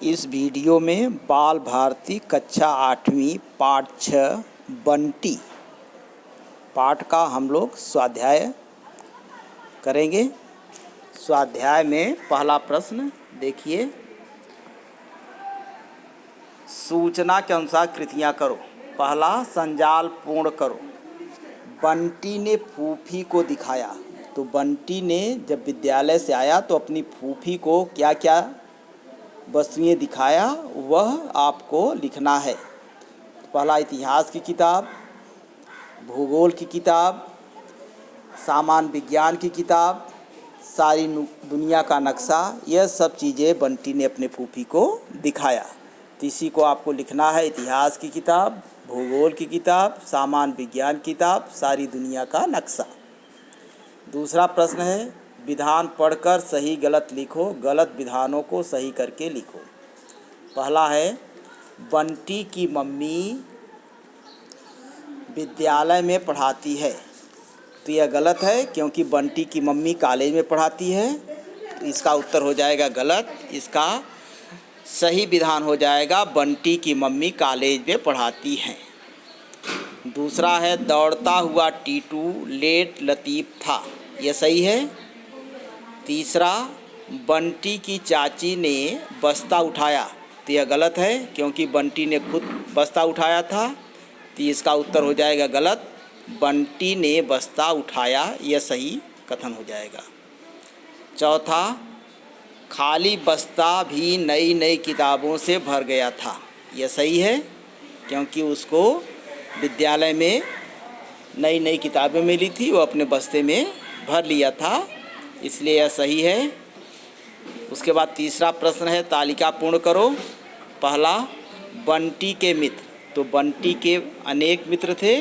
इस वीडियो में बाल भारती कक्षा 8वीं पाठ 6 बंटी पाठ का हम लोग स्वाध्याय करेंगे। स्वाध्याय में पहला प्रश्न देखिए, सूचना के अनुसार कृतियाँ करो। पहला, संजाल पूर्ण करो। बंटी ने फूफी को दिखाया। तो बंटी ने जब विद्यालय से आया तो अपनी फूफी को क्या क्या वस्तुएं दिखाया वह आपको लिखना है। पहला, इतिहास की किताब, भूगोल की किताब, सामान्य विज्ञान की किताब, सारी दुनिया का नक्शा, यह सब चीज़ें बंटी ने अपने फूफी को दिखाया। तो इसी को आपको लिखना है, इतिहास की किताब, भूगोल की किताब, सामान्य विज्ञान की किताब, सारी दुनिया का नक्शा। दूसरा प्रश्न है, विधान पढ़कर सही गलत लिखो, गलत विधानों को सही करके लिखो। पहला है, बंटी की मम्मी विद्यालय में पढ़ाती है। तो यह गलत है क्योंकि बंटी की मम्मी कॉलेज में पढ़ाती है। तो इसका उत्तर हो जाएगा गलत। इसका सही विधान हो जाएगा, बंटी की मम्मी कॉलेज में पढ़ाती हैं। दूसरा है, दौड़ता हुआ टीटू लेट लतीफ़ था। यह सही है। तीसरा, बंटी की चाची ने बस्ता उठाया। तो यह गलत है क्योंकि बंटी ने खुद बस्ता उठाया था। तो इसका उत्तर हो जाएगा गलत, बंटी ने बस्ता उठाया, यह सही कथन हो जाएगा। चौथा, खाली बस्ता भी नई नई किताबों से भर गया था। यह सही है क्योंकि उसको विद्यालय में नई नई किताबें मिली थी, वो अपने बस्ते में भर लिया था, इसलिए यह सही है। उसके बाद तीसरा प्रश्न है, तालिका पूर्ण करो। पहला, बंटी के मित्र। तो बंटी के अनेक मित्र थे,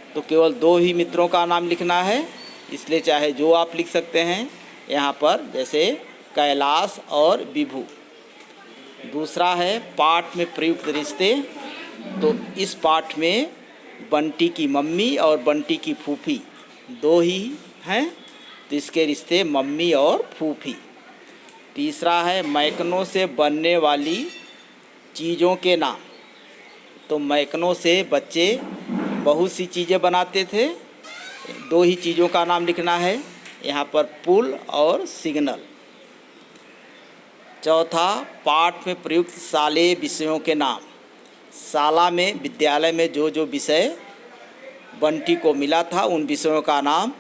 तो केवल 2 ही मित्रों का नाम लिखना है, इसलिए चाहे जो आप लिख सकते हैं यहाँ पर, जैसे कैलाश और विभू। दूसरा है, पाठ में प्रयुक्त रिश्ते। तो इस पाठ में बंटी की मम्मी और बंटी की फूफी 2 ही हैं, तो इसके रिश्ते मम्मी और फूफी। तीसरा है, मैकनों से बनने वाली चीज़ों के नाम। तो मैकनों से बच्चे बहुत सी चीज़ें बनाते थे, 2 ही चीज़ों का नाम लिखना है यहाँ पर, पुल और सिग्नल। चौथा, पाठ में प्रयुक्त शालेय विषयों के नाम। शाला में, विद्यालय में जो जो विषय बंटी को मिला था उन विषयों का नाम।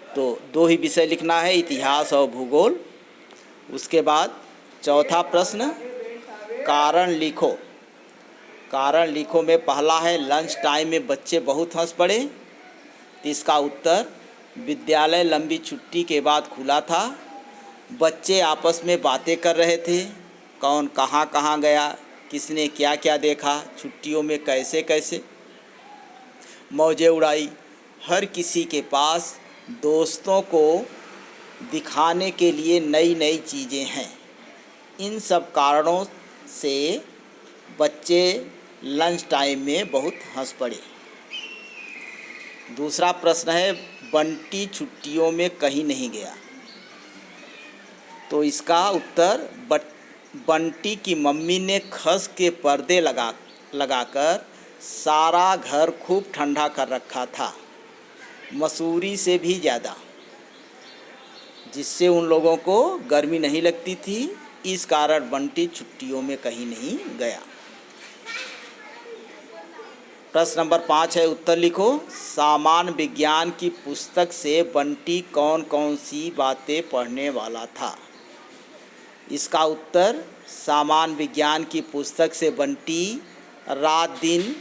तो 2 ही विषय लिखना है, इतिहास और भूगोल। उसके बाद चौथा प्रश्न, कारण लिखो। कारण लिखो में पहला है, लंच टाइम में बच्चे बहुत हंस पड़े। तो इसका उत्तर, विद्यालय लंबी छुट्टी के बाद खुला था, बच्चे आपस में बातें कर रहे थे, कौन कहाँ कहाँ गया, किसने क्या क्या देखा, छुट्टियों में कैसे कैसे मौजें उड़ाई। हर किसी के पास दोस्तों को दिखाने के लिए नई नई चीज़ें हैं। इन सब कारणों से बच्चे लंच टाइम में बहुत हंस पड़े। दूसरा प्रश्न है, बंटी छुट्टियों में कहीं नहीं गया। तो इसका उत्तर, बंटी की मम्मी ने खस के पर्दे लगाकर सारा घर खूब ठंडा कर रखा था, मसूरी से भी ज़्यादा, जिससे उन लोगों को गर्मी नहीं लगती थी। इस कारण बंटी छुट्टियों में कहीं नहीं गया। प्रश्न नंबर 5 है, उत्तर लिखो। सामान्य विज्ञान की पुस्तक से बंटी कौन कौन सी बातें पढ़ने वाला था। इसका उत्तर, सामान्य विज्ञान की पुस्तक से बंटी रात दिन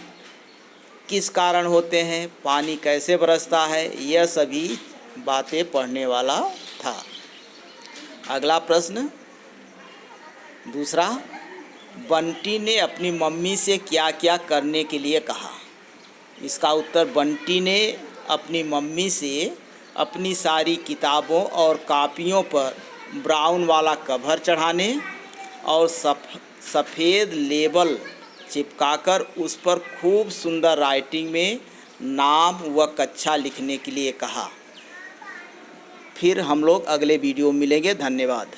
किस कारण होते हैं, पानी कैसे बरसता है, यह सभी बातें पढ़ने वाला था। अगला प्रश्न दूसरा, बंटी ने अपनी मम्मी से क्या क्या करने के लिए कहा। इसका उत्तर, बंटी ने अपनी मम्मी से अपनी सारी किताबों और कापियों पर ब्राउन वाला कवर चढ़ाने और सफ़ेद लेबल चिपकाकर उस पर खूब सुंदर राइटिंग में नाम व कक्षा लिखने के लिए कहा। फिर हम लोग अगले वीडियो में मिलेंगे। धन्यवाद।